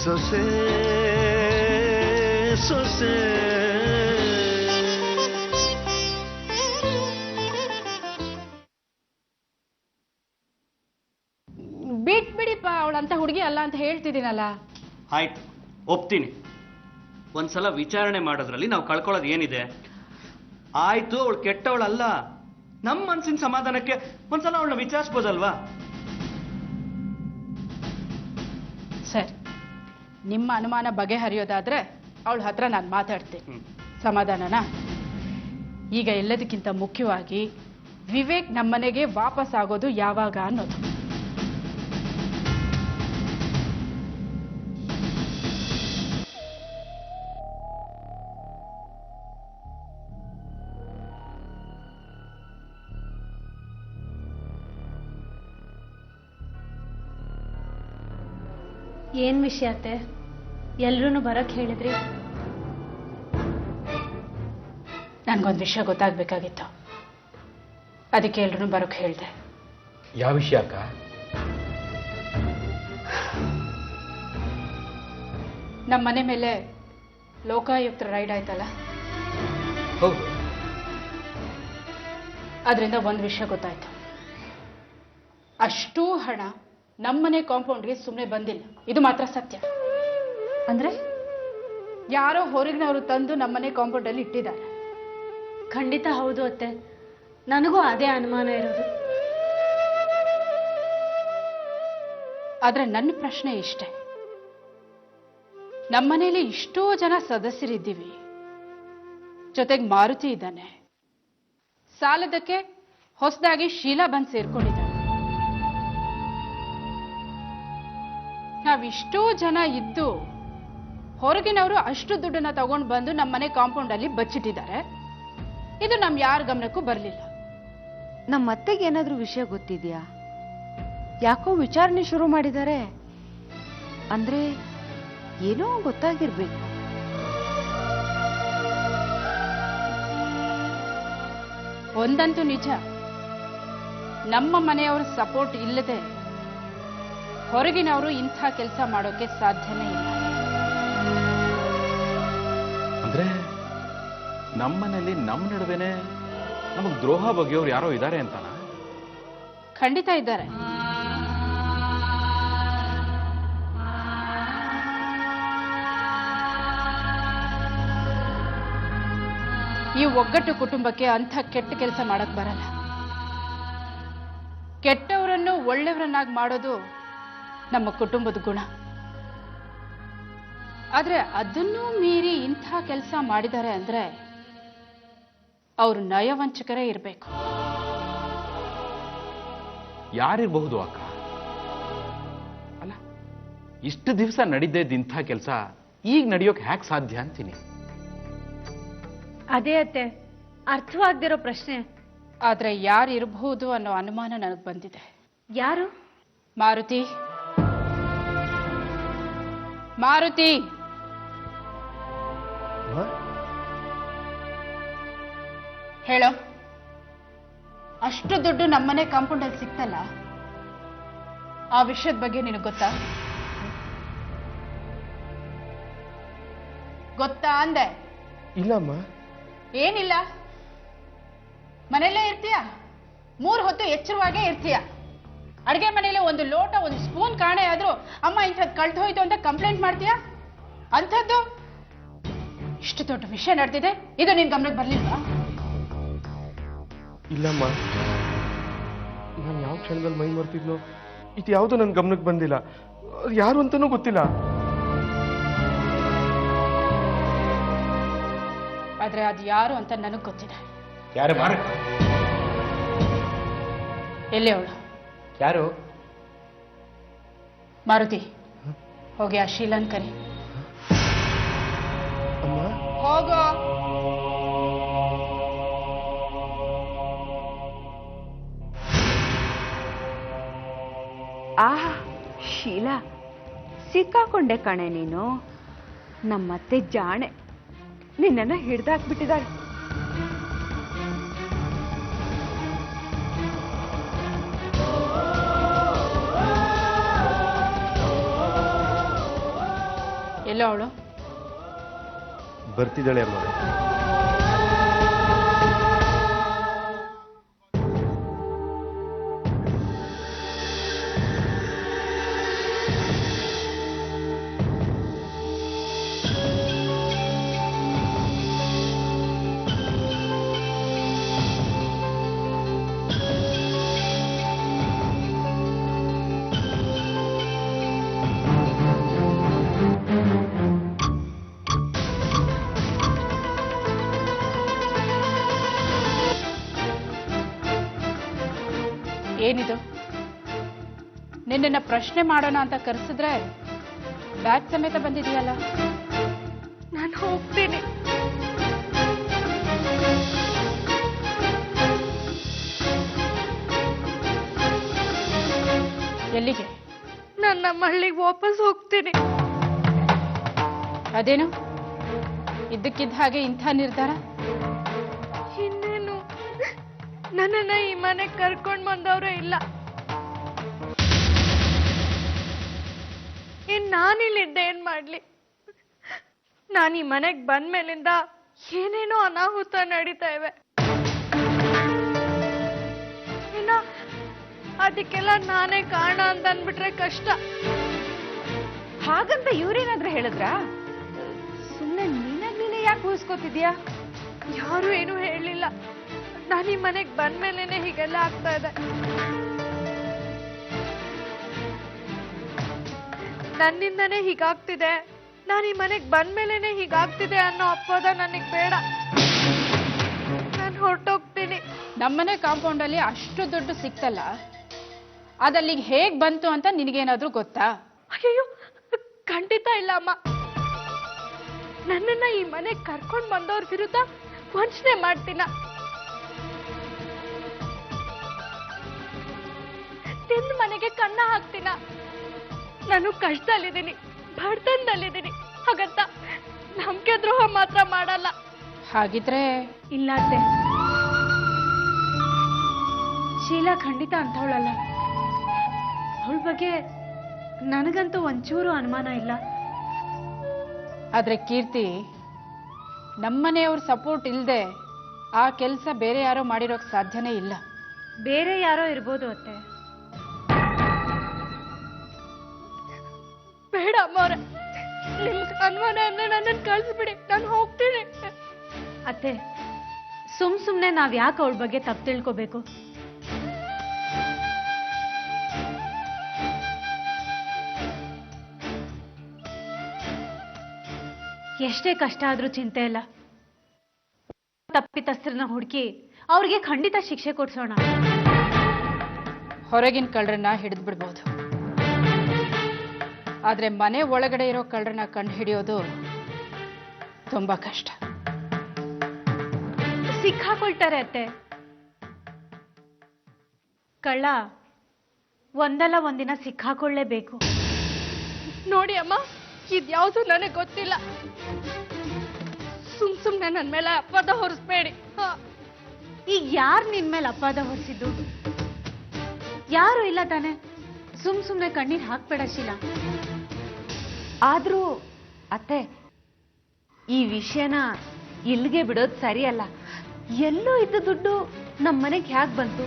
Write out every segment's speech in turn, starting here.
ಸೊಸೆ ಸೊಸೆ ಬಿಡಿಪ್ಪ, ಅವಳಂತ ಹುಡುಗಿ ಅಲ್ಲ ಅಂತ ಹೇಳ್ತಿದ್ದೀನಲ್ಲ. ಆಯ್ತು, ಒಪ್ತೀನಿ. ಒಂದ್ಸಲ ವಿಚಾರಣೆ ಮಾಡೋದ್ರಲ್ಲಿ ನಾವು ಕಳ್ಕೊಳ್ಳೋದು ಏನಿದೆ? ಆಯ್ತು, ಅವಳು ಕೆಟ್ಟವಳಲ್ಲ. ನಮ್ಮ ಮನ್ಸಿನ ಸಮಾಧಾನಕ್ಕೆ ಒಂದ್ಸಲ ಅವಳನ್ನ ವಿಚಾರಿಸ್ಬೋದಲ್ವಾ? ಸರಿ, ನಿಮ್ಮ ಅನುಮಾನ ಬಗೆಹರಿಯೋದಾದ್ರೆ ಅವಳ ಹತ್ರ ನಾನು ಮಾತಾಡ್ತೀನಿ. ಸಮಾಧಾನನಾ? ಈಗ ಎಲ್ಲದಕ್ಕಿಂತ ಮುಖ್ಯವಾಗಿ ವಿವೇಕ್ ನಮ್ಮನೆಗೆ ವಾಪಸ್ ಆಗೋದು ಯಾವಾಗ ಅನ್ನೋದು. ಏನ್ ವಿಷಯ ಅತ್ತೆ? ಎಲ್ರೂ ಬರಕ್ ಹೇಳಿದ್ರಿ. ನನ್ಗೊಂದು ವಿಷಯ ಗೊತ್ತಾಗ್ಬೇಕಾಗಿತ್ತು, ಅದಕ್ಕೆ ಎಲ್ರೂ ಬರೋಕ್ ಹೇಳಿದೆ. ಯಾವ ವಿಷಯ ಅಕ್ಕ? ನಮ್ಮ ಮನೆ ಮೇಲೆ ಲೋಕಾಯುಕ್ತ ರೈಡ್ ಆಯ್ತಲ್ಲ, ಹೌದು. ಅದರಿಂದ ಒಂದು ವಿಷಯ ಗೊತ್ತಾಯ್ತು. ಅಷ್ಟೂ ಹಣ ನಮ್ಮನೆ ಕಾಂಪೌಂಡ್ಗೆ ಸುಮ್ಮನೆ ಬಂದಿಲ್ಲ, ಇದು ಮಾತ್ರ ಸತ್ಯ. ಅಂದ್ರೆ ಯಾರೋ ಹೊರಗಿನವರು ತಂದು ನಮ್ಮನೆ ಕಾಂಪೌಂಡ್ ಅಲ್ಲಿ ಇಟ್ಟಿದ್ದಾರೆ. ಖಂಡಿತ ಹೌದು ಅತ್ತೆ, ನನಗೂ ಅದೇ ಅನುಮಾನ ಇರೋದು. ಆದ್ರೆ ನನ್ನ ಪ್ರಶ್ನೆ ಇಷ್ಟೇ, ನಮ್ಮನೇಲಿ ಇಷ್ಟೋ ಜನ ಸದಸ್ಯರಿದ್ದೀವಿ, ಜೊತೆಗೆ ಮಾರುತಿ ಇದ್ದಾನೆ, ಸಾಲದಕ್ಕೆ ಹೊಸದಾಗಿ ಶೀಲಾ ಬಂದು ಸೇರ್ಕೊಂಡಿದ್ದಾನೆ. ನಾವಿಷ್ಟೋ ಜನ ಇದ್ದು ಹೊರಗಿನವರು ಅಷ್ಟು ದುಡ್ಡನ್ನ ತಗೊಂಡು ಬಂದು ನಮ್ಮನೆ ಕಾಂಪೌಂಡ್ ಅಲ್ಲಿ ಬಚ್ಚಿಟ್ಟಿದ್ದಾರೆ. ಇದು ನಮ್ ಯಾರ ಗಮನಕ್ಕೂ ಬರಲಿಲ್ಲ. ನಮ್ಮ ಅತ್ತೆಗೆ ಏನಾದ್ರೂ ವಿಷಯ ಗೊತ್ತಿದ್ಯಾ? ಯಾಕೋ ವಿಚಾರಣೆ ಶುರು ಮಾಡಿದ್ದಾರೆ. ಅಂದ್ರೆ ಏನೋ ಗೊತ್ತಾಗಿರ್ಬೇಕು. ಒಂದಂತೂ ನಿಜ, ನಮ್ಮ ಮನೆಯವ್ರ ಸಪೋರ್ಟ್ ಇಲ್ಲದೆ ಹೊರಗಿನವರು ಇಂಥ ಕೆಲಸ ಮಾಡೋಕೆ ಸಾಧ್ಯನೇ ಇಲ್ಲ. ಅಂದ್ರೆ ನಮ್ಮನೇಲಿ ನಮ್ಮ ನಡುವೆನೆ ನಮಗ್ ದ್ರೋಹ ಬಗೆಯವ್ರು ಯಾರೋ ಇದ್ದಾರೆ ಅಂತಾನ? ಖಂಡಿತ ಇದ್ದಾರೆ. ಈ ಒಗ್ಗಟ್ಟು ಕುಟುಂಬಕ್ಕೆ ಅಂಥ ಕೆಟ್ಟ ಕೆಲಸ ಮಾಡಕ್ ಬರಲ್ಲ. ಕೆಟ್ಟವರನ್ನು ಒಳ್ಳೆಯವರನ್ನಾಗಿ ಮಾಡೋದು ನಮ್ಮ ಕುಟುಂಬದ ಗುಣ. ಆದ್ರೆ ಅದನ್ನೂ ಮೀರಿ ಇಂಥ ಕೆಲಸ ಮಾಡಿದ್ದಾರೆ ಅಂದ್ರೆ ಅವರು ನಯವಂಚಕರೇ ಇರಬೇಕು. ಯಾರಿರಬಹುದು ಅಕ್ಕ? ಅಲ್ಲ, ಇಷ್ಟು ದಿವಸ ನಡೀತಿದ್ದ ಇಂಥ ಕೆಲಸ ಈಗ ನಡೆಯೋಕೆ ಹ್ಯಾಕ್ ಸಾಧ್ಯ ಅಂತೀನಿ. ಅದೇ ಅತ್ತೆ, ಅರ್ಥವಾಗ್ದಿರೋ ಪ್ರಶ್ನೆ. ಆದ್ರೆ ಯಾರು ಇರಬಹುದು ಅನ್ನೋ ಅನುಮಾನ ನನಗೆ ಬಂದಿದೆ. ಯಾರು? ಮಾರುತಿ. ಮಾರುತಿ, ಹೇಳೋ, ಅಷ್ಟು ದುಡ್ಡು ನಮ್ಮನೆ ಕಾಂಪೌಂಡ್ ಅಲ್ಲಿ ಸಿಕ್ತಲ್ಲ, ಆ ವಿಷಯದ ಬಗ್ಗೆ ನಿನಗೆ ಗೊತ್ತಾ? ಗೊತ್ತಾ ಅಂದೆ? ಇಲ್ಲಮ್ಮ. ಏನಿಲ್ಲ, ಮನೆಯಲ್ಲೇ ಇರ್ತೀಯ, 3 ಹೊತ್ತು ಎಚ್ಚರವಾಗೇ ಇರ್ತೀಯ. ಅಡುಗೆ ಮನೆಯಲ್ಲೇ ಒಂದು ಲೋಟ ಒಂದು ಸ್ಪೂನ್ ಕಾಣೆ ಆದ್ರೂ ಅಮ್ಮ ಇಂಥದ್ದು ಕಳ್ದು ಹೋಯ್ತು ಅಂತ ಕಂಪ್ಲೇಂಟ್ ಮಾಡ್ತೀಯ. ಅಂಥದ್ದು ಇಷ್ಟು ದೊಡ್ಡ ವಿಷಯ ನಡೆದಿದೆ, ಇದು ನಿನ್ ಗಮನಕ್ಕೆ ಬರ್ಲಿಲ್ವಾ? ಇಲ್ಲಮ್ಮ, ನಾನು ಯಾವ ಕ್ಷಣದಲ್ಲಿ ಮೈ ಮರ್ತಿದ್ನೋ ಇದು ಯಾವುದು ನನ್ನ ಗಮನಕ್ಕೆ ಬಂದಿಲ್ಲ. ಯಾರು ಅಂತಾನೂ ಗೊತ್ತಿಲ್ಲ. ಆದ್ರೆ ಅದು ಯಾರು ಅಂತ ನನಗೆ ಗೊತ್ತಿದೆ. ಯಾರು? ಎಲ್ಲಿ ಅವಳು? ಯಾರು? ಮಾರುತಿ, ಹೋಗಿ ಆ ಶೀಲನ್ ಕರಿ. ಅಮ್ಮ, ಹೋಗೋ. ಆಹಾ, ಶೀಲಾ, ಸಿಕ್ಕಾಕೊಂಡೆ ಕಣೆ ನೀನು. ನಮ್ಮತ್ತೆ ಜಾಣೆ, ನಿನ್ನನ್ನ ಹಿಡ್ದಾಕ್ಬಿಟ್ಟಿದ್ದಾಳೆ. ಎಲ್ಲೋ ಅವಳು? ಬರ್ತಿದ್ದಾಳೆ ಅಮ್ಮ. ಏನಿದು? ನಿನ್ನನ್ನ ಪ್ರಶ್ನೆ ಮಾಡೋಣ ಅಂತ ಕರೆಸಿದ್ರೆ ಬ್ಯಾಗ್ ಸಮೇತ ಬಂದಿದೆಯಲ್ಲ. ನಾನು ಹೋಗ್ತೀನಿ. ಎಲ್ಲಿಗೆ? ನಾನು ನಮ್ಮ ಹಳ್ಳಿಗೆ ವಾಪಸ್ ಹೋಗ್ತೀನಿ. ಅದೇನು ಇದ್ದಕ್ಕಿದ್ದ ಹಾಗೆ ಇಂಥ ನಿರ್ಧಾರ? ಇನ್ನೇನು, ನನ್ನನ್ನ ಈ ಮನೆಗೆ ಕರ್ಕೊಂಡ್ ಬಂದವ್ರೆ ಇಲ್ಲ. ನಾನಿಲ್ಲಿದ್ದೆ ಏನ್ ಮಾಡ್ಲಿ? ನಾನು ಈ ಮನೆಗ್ ಬಂದ್ಮೇಲಿಂದ ಏನೇನೋ ಅನಾಹುತ ನಡೀತಾ ಇವೆ. ಇನ್ನ ಅದಕ್ಕೆಲ್ಲ ನಾನೇ ಕಾರಣ ಅಂತ ಅಂದ್ಬಿಟ್ರೆ ಕಷ್ಟ. ಹಾಗಂತ ಇವ್ರೇನಾದ್ರೂ ಹೇಳಿದ್ರ? ಸುಮ್ಮನೆ ನೀನೇ ಯಾಕೆ ಊಹಿಸ್ಕೋತಿದ್ಯಾ? ಯಾರು ಏನು ಹೇಳಿಲ್ಲ. ನಾನು ಈ ಮನೆಗ್ ಬಂದ್ಮೇಲೇನೆ ಹೀಗೆಲ್ಲ ಆಗ್ತಾ ಇದೆ. ನನ್ನಿಂದನೇ ಹೀಗಾಗ್ತಿದೆ, ನಾನು ಈ ಮನೆಗ್ ಬಂದ್ಮೇಲೇನೆ ಹೀಗಾಗ್ತಿದೆ ಅನ್ನೋ ಅಪವಾದ ನನಗ್ ಬೇಡ. ನಾನು ಹೊರಟೋಗ್ತೀನಿ. ನಮ್ಮನೆ ಕಾಂಪೌಂಡ್ ಅಲ್ಲಿ ಅಷ್ಟು ದುಡ್ಡು ಸಿಕ್ತಲ್ಲ, ಅದಲ್ಲಿಗೆ ಹೇಗ್ ಬಂತು ಅಂತ ನಿನಗೇನಾದ್ರೂ ಗೊತ್ತಾ? ಅಯ್ಯೋ, ಖಂಡಿತ ಇಲ್ಲ ಅಮ್ಮ. ನನ್ನನ್ನ ಈ ಮನೆಗ್ ಕರ್ಕೊಂಡ್ ಬಂದವ್ರ ವಿರುದ್ಧ ವಂಚನೆ ಮಾಡ್ತೀನ. ತಿಂದ ಮನೆಗೆ ಕನ್ನ ಹಾಕ್ತೀನ. ನಾನು ಕಷ್ಟದಲ್ಲಿದ್ದೀನಿ, ಬಡತನದಲ್ಲಿದ್ದೀನಿ. ಹಾಗಂತ ನಂಬಿಕೆ ದ್ರೋಹ ಮಾತ್ರ ಮಾಡಲ್ಲ. ಹಾಗಿದ್ರೆ ಇಲ್ಲ ಅತ್ತೆ, ಶೀಲಾ ಖಂಡಿತ ಅಂಥವಳಲ್ಲ. ಅವಳ ಬಗ್ಗೆ ನನಗಂತೂ ಒಂಚೂರು ಅನುಮಾನ ಇಲ್ಲ. ಆದ್ರೆ ಕೀರ್ತಿ, ನಮ್ಮನೆಯವ್ರ ಸಪೋರ್ಟ್ ಇಲ್ಲದೆ ಆ ಕೆಲಸ ಬೇರೆ ಯಾರೋ ಮಾಡಿರೋಕ್ ಸಾಧ್ಯನೇ ಇಲ್ಲ. ಬೇರೆ ಯಾರೋ ಇರ್ಬೋದು ಅತ್ತೆ. ಬೇಡ ಅಮ್ಮವ್ರೆ, ನಿಮ್ಗೆ ಅನುಮಾನ ಅಂದ್ರೆ ನನ್ನನ್ನು ಕಳಿಸ್ಬಿಡಿ, ನಾನು ಹೋಗ್ತೀನಿ. ಅತ್ತೆ, ಸುಮ್ನೆ ನಾವ್ ಯಾಕೆ ಅವಳ ಬಗ್ಗೆ ತಪ್ಪು ತಿಳ್ಕೋಬೇಕು? ಎಷ್ಟೇ ಕಷ್ಟ ಆದ್ರೂ ಚಿಂತೆ ಇಲ್ಲ. ತಪ್ಪಿತಸ್ಥರನ್ನ ಹುಡುಕಿ ಅವ್ರಿಗೆ ಖಂಡಿತ ಶಿಕ್ಷೆ ಕೊಡ್ಸೋಣ. ಹೊರಗಿನ ಕಳ್ಳರನ್ನ ಹಿಡಿದು ಬಿಡ್ಬೋದು, ಆದ್ರೆ ಮನೆ ಒಳಗಡೆ ಇರೋ ಕಳ್ಳರನ್ನ ಕಂಡು ಹಿಡಿಯೋದು ತುಂಬಾ ಕಷ್ಟ. ಸಿಕ್ಕಾಕೊಳ್ತಾರೆ ಅತ್ತೆ. ಕಳ್ಳ ಒಂದಲ್ಲ ಒಂದಿನ ಸಿಕ್ಕಾಕೊಳ್ಳೇಬೇಕು. ನೋಡಿ ಅಮ್ಮ, ಇದ್ಯಾವುದು ನನಗೆ ಗೊತ್ತಿಲ್ಲ. ಸುಮ್ನೆ ನನ್ನ ಮೇಲೆ ಅಪವಾದ ಹೊರಿಸ್ಬೇಡಿ. ಈಗ ಯಾರು ನಿನ್ ಮೇಲೆ ಅಪವಾದ ಹೊರಿಸಿದ್ದು? ಯಾರು ಇಲ್ಲ ತಾನೆ. ಸುಮ್ನೆ ಕಣ್ಣೀರ್ ಹಾಕ್ಬೇಡ ಶೀಲಾ. ಆದ್ರೂ ಅತ್ತೆ, ಈ ವಿಷಯನ ಇಲ್ಲಿಗೆ ಬಿಡೋದು ಸರಿಯಲ್ಲ. ಎಲ್ಲೋ ಇದ್ದ ದುಡ್ಡು ನಮ್ಮ ಮನೆಗೆ ಹ್ಯಾಕ್ ಬಂತು,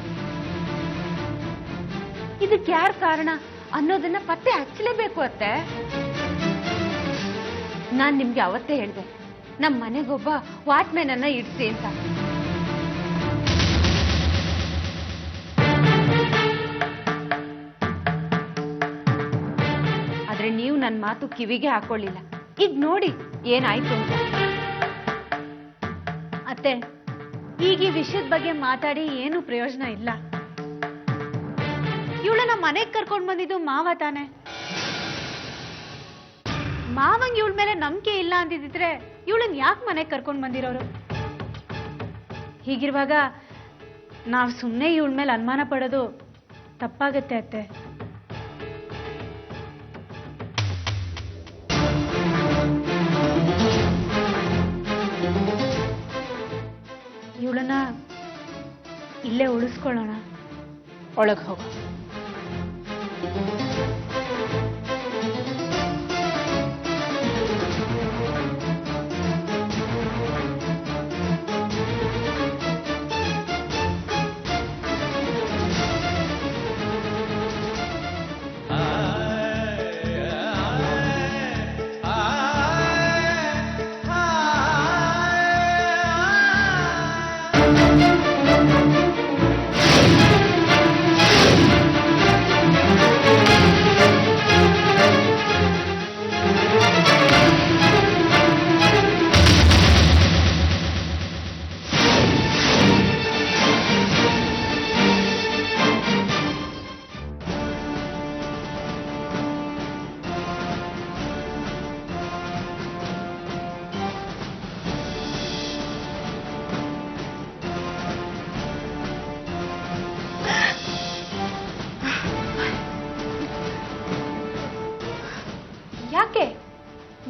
ಇದಕ್ಕೆ ಯಾರು ಕಾರಣ ಅನ್ನೋದನ್ನ ಪತ್ತೆ ಹಚ್ಚಲೇಬೇಕು ಅತ್ತೆ. ನಾನ್ ನಿಮ್ಗೆ ಅವತ್ತೇ ಹೇಳಿದೆ, ನಮ್ಮ ಮನೆಗೊಬ್ಬ ವಾಚ್ಮ್ಯಾನ್ ಅನ್ನ ಇಡ್ಸಿ ಅಂತ. ಆದ್ರೆ ನೀವು ನನ್ನ ಮಾತು ಕಿವಿಗೆ ಹಾಕೊಳ್ಳಿಲ್ಲ. ಈಗ ನೋಡಿ ಏನಾಯ್ತು ಅಂತ. ಅತ್ತೆ, ಈಗ ಈ ವಿಷಯದ ಬಗ್ಗೆ ಮಾತಾಡಿ ಏನು ಪ್ರಯೋಜನ ಇಲ್ಲ. ಇವಳನ್ನ ಮನೆಗ್ ಕರ್ಕೊಂಡ್ ಬಂದಿದ್ದು ಮಾವ ತಾನೆ. ಮಾವಂಗ್ ಇವಳ ಮೇಲೆ ನಂಬಿಕೆ ಇಲ್ಲ ಅಂದಿದ್ರೆ ಇವಳನ್ನ ಯಾಕೆ ಮನೆಗ್ ಕರ್ಕೊಂಡ್ ಬಂದಿರೋರು? ಹೀಗಿರುವಾಗ ನಾವ್ ಸುಮ್ನೆ ಇವಳ ಮೇಲೆ ಅನುಮಾನ ಪಡೋದು ತಪ್ಪಾಗತ್ತೆ ಅತ್ತೆ. ಇವಳನ್ನ ಇಲ್ಲೇ ಉಳಿಸ್ಕೊಳ್ಳೋಣ. ಒಳಗೆ ಹೋಗು.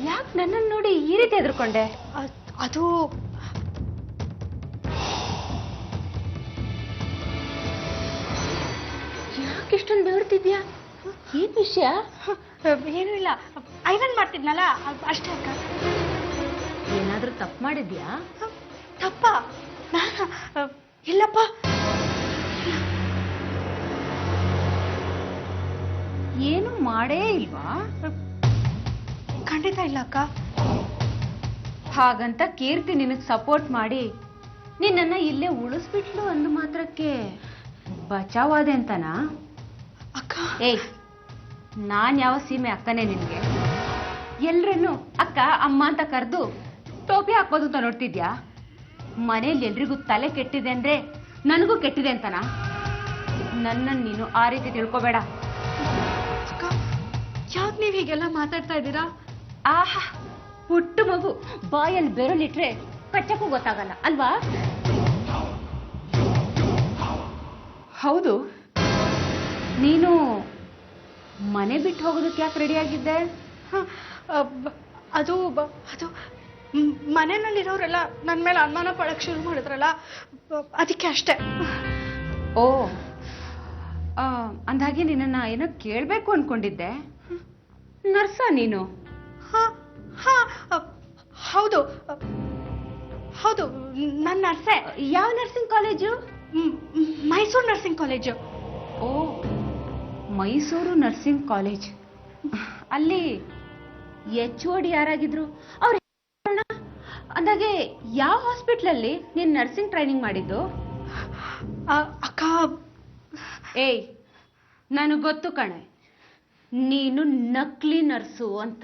ಯಾಕೆ ನನ್ನನ್ನು ನೋಡಿ ಈ ರೀತಿ ಎದ್ರುಕೊಂಡೆ? ಅದು ಯಾಕೆ ಇಷ್ಟೊಂದು ಬೆವರ್ತಿದ್ಯಾ? ಏನ್ ವಿಷಯ? ಏನೂ ಇಲ್ಲ, ಐರನ್ ಮಾಡ್ತಿದ್ನಲ್ಲ ಅಷ್ಟೇ ಅಕ್ಕ. ಏನಾದ್ರೂ ತಪ್ಪು ಮಾಡಿದ್ಯಾ? ತಪ್ಪ? ನಾನು ಇಲ್ಲಪ್ಪ. ಏನು ಮಾಡೇ ಇಲ್ವಾ? ಖಂಡಿತ ಇಲ್ಲ ಅಕ್ಕ. ಹಾಗಂತ ಕೀರ್ತಿ ನಿನಗ್ ಸಪೋರ್ಟ್ ಮಾಡಿ ನಿನ್ನನ್ನ ಇಲ್ಲೇ ಉಳಿಸ್ಬಿಟ್ಲು ಅಂದು ಮಾತ್ರಕ್ಕೆ ಬಚಾವಾದೆ ಅಂತನಾ? ಅಕ್ಕ ಏಯ್, ನಾನ್ ಯಾವ ಸೀಮೆ ಅಕ್ಕನೇ ನಿನ್ಗೆ? ಎಲ್ರನ್ನು ಅಕ್ಕ ಅಮ್ಮ ಅಂತ ಕರೆದು ಟೋಪಿ ಹಾಕ್ಬೋದು ಅಂತ ನೋಡ್ತಿದ್ಯಾ? ಮನೇಲಿ ಎಲ್ರಿಗೂ ತಲೆ ಕೆಟ್ಟಿದೆ ಅಂದ್ರೆ ನನಗೂ ಕೆಟ್ಟಿದೆ ಅಂತನಾ? ನನ್ನನ್ನು ನೀನು ಆ ರೀತಿ ತಿಳ್ಕೊಬೇಡ. ಅಕ್ಕ, ಯಾಕೆ ನೀವು ಹೀಗೆಲ್ಲ ಮಾತಾಡ್ತಾ ಇದ್ದೀರಾ? ಆಹಾ, ಪುಟ್ಟು ಮಗು ಬಾಯಲ್ಲಿ ಬೆರಳಿಟ್ರೆ ಕಚ್ಚಕ್ಕೂ ಗೊತ್ತಾಗಲ್ಲ ಅಲ್ವಾ? ಹೌದು, ನೀನು ಮನೆ ಬಿಟ್ಟು ಹೋಗೋದಕ್ಕೆ ಯಾಕೆ ರೆಡಿ ಆಗಿದ್ದೆ? ಅದು ಮನೆಯಲ್ಲಿರೋರೆಲ್ಲ ನನ್ನ ಮೇಲೆ ಅನುಮಾನ ಪಡಕ್ಕೆ ಶುರು ಮಾಡಿದ್ರಲ್ಲ, ಅದಕ್ಕೆ ಅಷ್ಟೇ. ಓ, ಅಂದಾಗೆ ನಿನ್ನನ್ನ ಏನೋ ಕೇಳಬೇಕು ಅನ್ಕೊಂಡಿದ್ದೆ. ನರ್ಸಾ ನೀನು? ಹೌದು ಹೌದು, ನನ್ನ ನರ್ಸೆ. ಯಾವ nursing college? Mysuru nursing college. Oh, Mysuru nursing college. ಅಲ್ಲಿ HOD ಯಾರಾಗಿದ್ರು? ಅವ್ರು ಅಂದಾಗೆ ಯಾವ ಹಾಸ್ಪಿಟ್ಲಲ್ಲಿ ನೀನ್ ನರ್ಸಿಂಗ್ ಟ್ರೈನಿಂಗ್ ಮಾಡಿದ್ದು? ಅಕ್ಕ, ಏಯ್, ನನಗೆ ಗೊತ್ತು ಕಣೆ, ನೀನು ನಕಲಿ ನರ್ಸು ಅಂತ.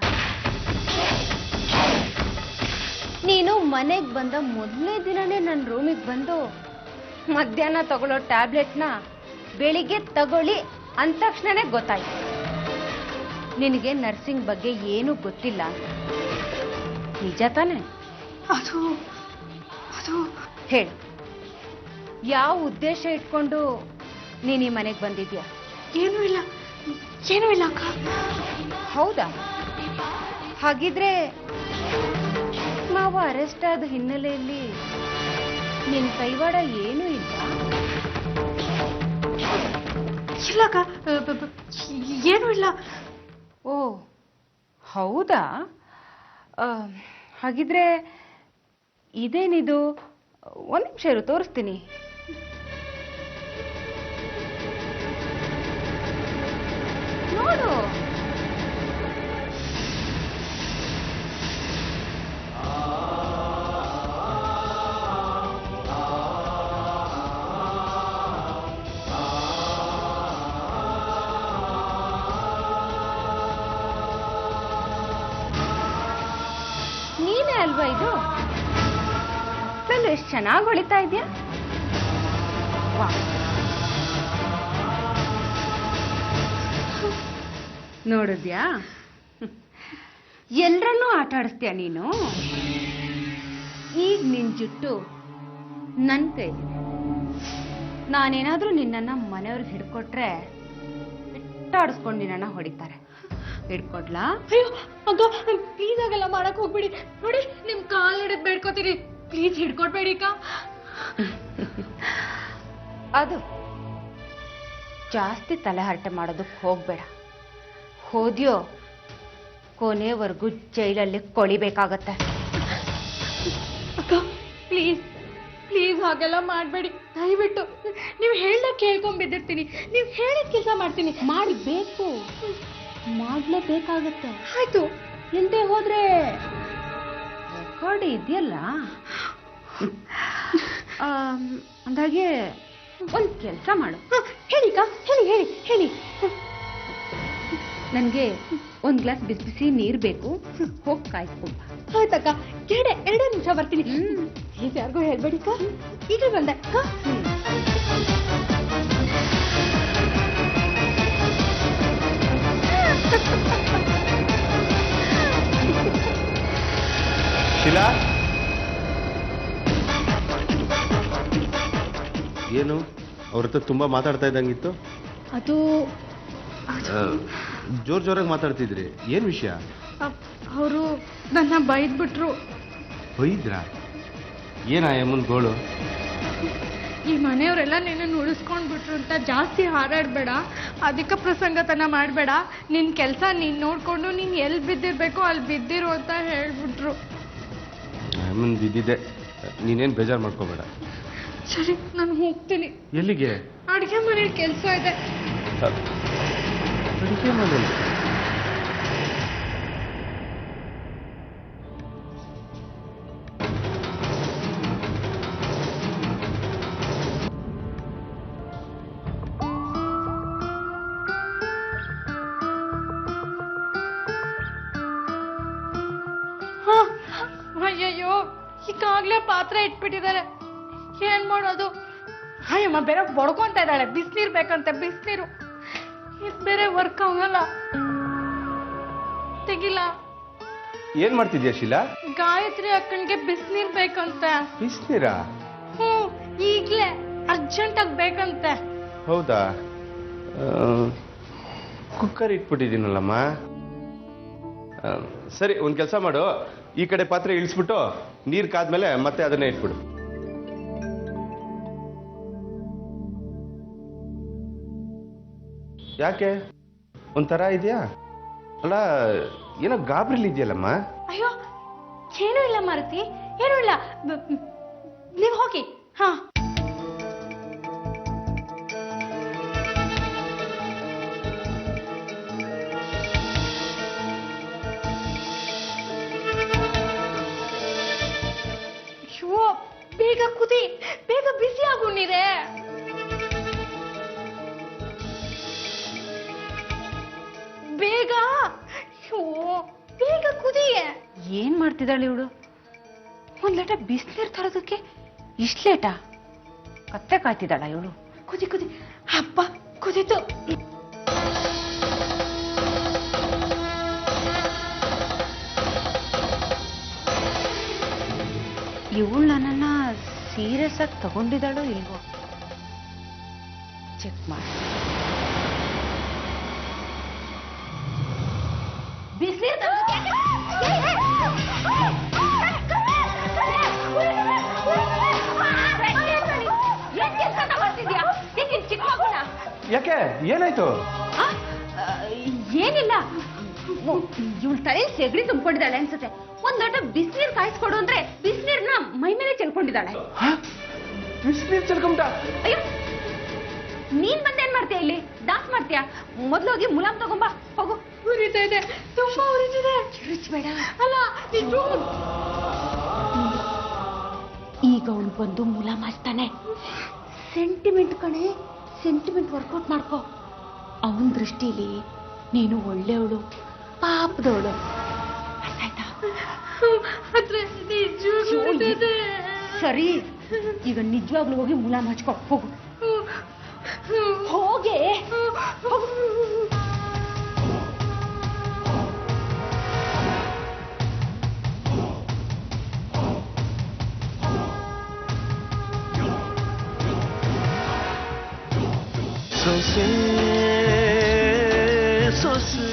ನೀನು ಮನೆಗೆ ಬಂದ ಮೊದಲನೇ ದಿನನೇ ನನ್ನ ರೂಮಿಗೆ ಬಂದು ಮಧ್ಯಾಹ್ನ ತಗೊಳ್ಳೋ ಟ್ಯಾಬ್ಲೆಟ್ನ ಬೆಳಿಗ್ಗೆ ತಗೊಳ್ಳಿ ಅಂದ ತಕ್ಷಣನೇ ಗೊತ್ತಾಯ್ತು ನಿನಗೆ ನರ್ಸಿಂಗ್ ಬಗ್ಗೆ ಏನೂ ಗೊತ್ತಿಲ್ಲ ಅಂತ. ನಿಜ ತಾನೆ? ಅದು ಹೇಳು, ಯಾವ ಉದ್ದೇಶ ಇಟ್ಕೊಂಡು ನೀನು ಈ ಮನೆಗೆ ಬಂದಿದ್ಯಾ? ಏನೂ ಇಲ್ಲ ಅಕ್ಕ. ಹೌದಾ? ಹಾಗಿದ್ರೆ ನಾವು ಅರೆಸ್ಟ್ ಆದ ಹಿನ್ನೆಲೆಯಲ್ಲಿ ನಿನ್ನ ಕೈವಾಡ ಏನೂ ಇಲ್ಲ? ಇಲ್ಲ ಅಕ್ಕ, ಏನೂ ಇಲ್ಲ. ಓ, ಹೌದಾ? ಹಾಗಿದ್ರೆ ಇದೇನಿದು? ಒಂದು ನಿಮಿಷ ಇರು, ತೋರಿಸ್ತೀನಿ. ನೋಡು. ನೀನೇ ಅಲ್ವಾ ಇದು? ಎಷ್ಟು ಚೆನ್ನಾಗಿ ಹೊಳಿತಾ ಇದೆಯಾ? ನೋಡಿದ್ಯಾ? ಎಲ್ರನ್ನೂ ಆಟ ಆಡಿಸ್ತೀಯ ನೀನು. ಈಗ ನಿನ್ ಜುಟ್ಟು ನನ್ ಕೈಲಿದೆ. ನಾನೇನಾದ್ರೂ ನಿನ್ನನ್ನ ಮನೆಯವ್ರಿಗೆ ಹಿಡ್ಕೊಟ್ರೆ ಇಟ್ಟಾಡಿಸ್ಕೊಂಡು ನಿನ್ನನ್ನ ಹೊಡಿತಾರೆ. ಹಿಡ್ಕೊಡ್ಲಾ? ಅಯ್ಯೋ ಅಕ್ಕ, ಪ್ಲೀಸ್ ಆಗೆಲ್ಲ ಮಾಡಕ್ ಹೋಗ್ಬಿಡಿ. ನೋಡಿ, ನಿಮ್ ಕಾಲ್ ಹಿಡಿದ್ ಬೇಡ್ಕೋತೀರಿ, ಪ್ಲೀಸ್ ಹಿಡ್ಕೊಡ್ಬೇಡಿ ಅಕ್ಕ. ಅದು ಜಾಸ್ತಿ ತಲೆ ಹರಟೆ ಮಾಡೋದಕ್ಕೆ ಹೋಗ್ಬೇಡ. ಹೋದ್ಯೋ ಕೊನೆವರೆಗೂ ಜೈಲಲ್ಲಿ ಕೊಳಿಬೇಕಾಗತ್ತೆ. ಅಕ್ಕ, ಪ್ಲೀಸ್ ಹಾಗೆಲ್ಲ ಮಾಡಬೇಡಿ ದಯವಿಟ್ಟು. ನೀವು ಹೇಳ್ದಾಗ ಕೇಳ್ಕೊಂಡ್ಬಿದ್ದಿರ್ತೀನಿ, ನೀವು ಹೇಳಿದ ಕೆಲಸ ಮಾಡ್ತೀನಿ. ಮಾಡಬೇಕು, ಮಾಡ್ಲೇಬೇಕಾಗತ್ತೆ. ಆಯ್ತು. ಇಲ್ದೆ ಹೋದ್ರೆ ರೆಕಾರ್ಡ್ ಇದೆಯಲ್ಲ. ಅಂದಾಗೆ ಒಂದು ಕೆಲಸ ಮಾಡು. ಹೇಳಿ ಅಕ್ಕ, ಹೇಳಿ. ನನಗೆ ಒಂದು ಗ್ಲಾಸ್ ಬಿಸಿ ಬಿಸಿ ನೀರು ಬೇಕು, ಹೋಗಿ ಕಾಯ್ಕೊಂಬ. ಆಯ್ತಕ್ಕ, ಎರಡೇ ನಿಮಿಷ ಬರ್ತೀನಿ. ಪ್ಲೀಸ್ ಯಾರಿಗೂ ಹೇಳ್ಬೇಡಿ ಅಕ್ಕ. ಈಗ ಬಂದೆ ಅಕ್ಕ. ಶಿಲಾ, ಏನು ಅವ್ರ ಹತ್ರ ತುಂಬಾ ಮಾತಾಡ್ತಾ ಇದ್ದಂಗಿತ್ತು? ಅದು ಜೋರಾಗಿ ಮಾತಾಡ್ತಿದ್ರಿ, ಏನ್ ವಿಷಯ? ಅವರು ನನ್ನ ಬೈದ್ಬಿಟ್ರು. ಬೈದ್ರಾ? ಏನ ಯಮ್ಮನ್ ಗೋಳು? ಈ ಮನೆಯವರೆಲ್ಲ ನಿನ್ನನ್ನು ಉಳಿಸ್ಕೊಂಡ್ಬಿಟ್ರು ಅಂತ ಜಾಸ್ತಿ ಹಾರಾಡಬೇಡ, ಅಧಿಕ ಪ್ರಸಂಗತನ ಮಾಡಬೇಡ, ನಿನ್ನ ಕೆಲಸ ನೀನು ನೋಡಿಕೊಂಡು ನೀನು ಎಲ್ಲಿ ಬಿದ್ದಿರ್ಬೇಕೋ ಅಲ್ಲಿ ಬಿದ್ದಿರು ಅಂತ ಹೇಳ್ಬಿಟ್ರು. ಯಮ್ಮನ್ ಬಿದ್ದಿದೆ, ನೀನೇನು ಬೇಜಾರು ಮಾಡ್ಕೋಬೇಡ. ಸರಿ, ನಾನು ಹೋಗ್ತೀನಿ. ಎಲ್ಲಿಗೆ? ಅಡುಗೆ ಮನೇಲಿ ಕೆಲಸ ಇದೆ. ಅಡುಗೆ ಮನೇಲಿ? ಅಯ್ಯಯ್ಯೋ, ಈಗಾಗಲೇ ಪಾತ್ರೆ ಇಟ್ಬಿಟ್ಟಿದ್ದಾರೆ, ಏನ್ ಮಾಡೋದು? ಅಯ್ಯಮ್ಮ ಬೇರೆ ಬಡ್ಕೊಂತ ಇದ್ದಾಳೆ, ಬಿಸಿನೀರು ಬೇಕಂತೆ, ಬಿಸಿನೀರು. ಇದು ಬೇರೆ ವರ್ಕ್ ಆಗಲ್ಲ, ತೆಗಿಲ್ಲ. ಏನ್ ಮಾಡ್ತಿದ್ಯಾ ಶೀಲಾ? ಗಾಯತ್ರಿ ಅಕ್ಕನ್ಗೆ ಬಿಸಿನೀರು ಬೇಕಂತೆ. ಬಿಸ್ನೀರಾ? ಈಗ್ಲೇ ಅರ್ಜೆಂಟಾಗಿ ಬೇಕಂತೆ. ಹೌದಾ? ಕುಕ್ಕರ್ ಇಟ್ಬಿಟ್ಟಿದ್ದೀನಲ್ಲಮ್ಮ. ಸರಿ, ಒಂದು ಕೆಲಸ ಮಾಡು, ಈ ಕಡೆ ಪಾತ್ರೆ ಇಳಿಸ್ಬಿಟ್ಟು ನೀರು ಕಾದ್ಮೇಲೆ ಮತ್ತೆ ಅದನ್ನೇ ಇಟ್ಬಿಡು. ಯಾಕೆ ಒಂಥರ ಇದೆಯಾ? ಅಲ್ಲ, ಏನೋ ಗಾಬರಿಲಿ ಇದೆಯಲ್ಲಮ್ಮ? ಅಯ್ಯೋ, ಏನೂ ಇಲ್ಲ ಮಾರುತಿ, ಏನೂ ಇಲ್ಲ. ನೀವು ಹೋಗಿ. ಹಾ, ಅಯ್ಯೋ, ಬೇಗ ಕುದಿ, ಬೇಗ ಬಿಸಿ ಆಗು ನೀರೇ. ಬೇಗ, ಅಯ್ಯೋ ಬೇಗ ಕುದಿ. ಏನ್ ಮಾಡ್ತಿದ್ದಾಳೆ ಇವಳು? ಒಂದ್ ಲೋಟ ಬಿಸಿನೀರು ತರೋದಕ್ಕೆ ಇಷ್ಟು ಲೇಟಾ? ಕತ್ತೆ ಕಾಯ್ತಿದ್ದಾಳ ಇವಳು? ಕುದಿ ಕುದಿ. ಹಬ್ಬ ಕುದಿತು. ಇವಳು ನನ್ನನ್ನ ಸೀರಿಯಸ್ ಆಗಿ ತಗೊಂಡಿದ್ದಾಳೋ ಇಲ್ವೋ ಚೆಕ್ ಮಾಡಿ. ಬಿಸಿನೀರು ಚಿಕ್ಕ ಮಗುನ? ಯಾಕೆ, ಏನಾಯ್ತು? ಏನಿಲ್ಲ, ಇವಳು ತಲೆ ಸೆಗಡಿ ತುಂಬಿಕೊಂಡಿದ್ದಾಳೆ ಅನ್ಸುತ್ತೆ. ಒಂದ್ ಲೋಟ ಬಿಸಿನೀರು ಕಾಯಿಸ್ಕೊಡು ಅಂದ್ರೆ ಬಿಸಿನೀರ್ನ ಮೈ ಮೇಲೆ ಚೆಲ್ಕೊಂಡಿದ್ದಾಳೆ. ಬಿಸಿನೀರು ಚೆಲ್ಕೊಂಡ? ಅಯ್ಯೋ, ನೀನ್ ಬಂದೇನ್ ಮಾಡ್ತೀಯ ಇಲ್ಲಿ? ಡಾನ್ಸ್ ಮಾಡ್ತೀಯಾ? ಮೊದ್ಲು ಹೋಗಿ ಮುಲಾಮ್ ತಗೊಂಬ, ಹೋಗು. ಉರಿತಾ ಇದೆ, ತುಂಬಾ ಉರಿತಿದೆ. ಕಿರುಚ್ಬೇಡ. ಅಲ್ಲ, ಇದು ಈಗ ಅವನು ಬಂದು ಮುಲಾಮ್ ಹಚ್ತಾನೆ. ಸೆಂಟಿಮೆಂಟ್ ಕಣೆ, ಸೆಂಟಿಮೆಂಟ್ ವರ್ಕೌಟ್ ಮಾಡ್ಕೋ. ಅವನ ದೃಷ್ಟಿಲಿ ನೀನು ಒಳ್ಳೆಯವಳು, ಪಾಪದವಳು. ಆಯ್ತಾ? ಆದ್ರೆ ನಿಜವಾಗ್ಲೂ ಉರಿತಿದೆ. ಸರಿ, ಈಗ ನಿಜವಾಗ್ಲೂ ಹೋಗಿ ಮುಲಾಮ್ ಹಚ್ಕೋ, ಹೋಗು. ಹೋಗೆ. ಸೊಸೆ ಸೊಸೆ